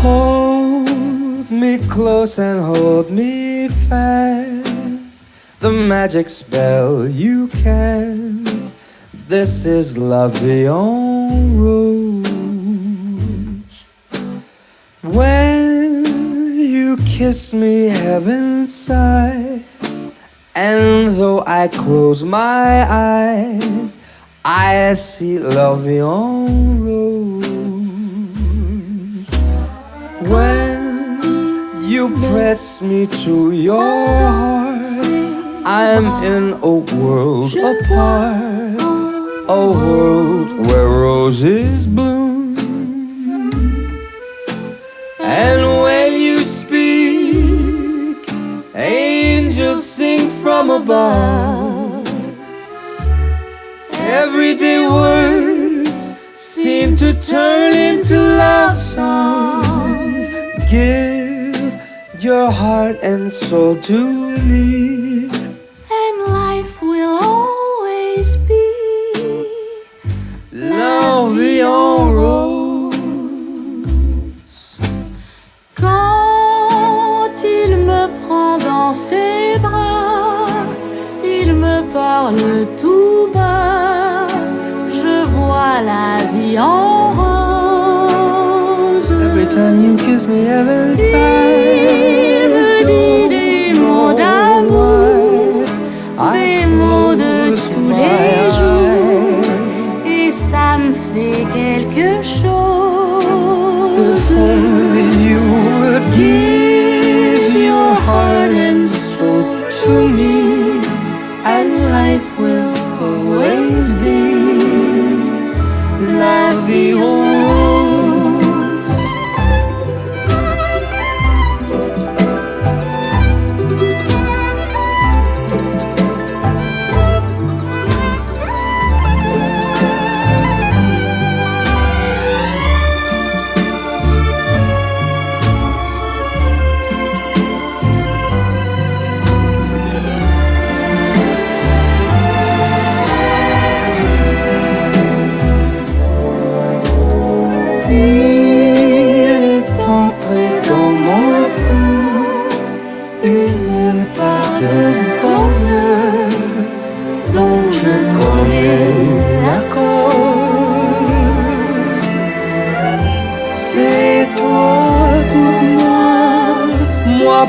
Hold me close and hold me fast. The magic spell you cast. This is La Vie en Rouge. When you kiss me, heaven sighs, and though I close my eyes, I see La Vie en Rouge. When you press me to your heart, I'm in a world apart, a world where roses bloom. And when you speak, angels sing from above. Everyday words seem to turn into love songs. Give your heart and soul to me, and life will always be La Vie en Rose. Quand il me prend dans ses bras, il me parle tout bas, je vois la vie en rose. Every time you kiss me, heaven sighs. Il me dit des mots d'amour, des mots de tous les jours, et ça me fait quelque chose. If only you would give your heart and soul to me, and life will always be La Vie en Rose.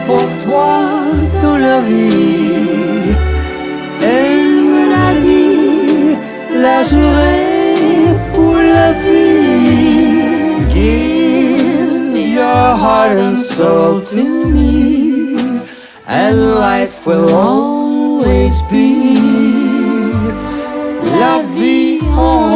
Pour toi dans la vie, elle me l'a dit, la jouerai pour la vie. Give your heart and soul to me, and life will always be La Vie en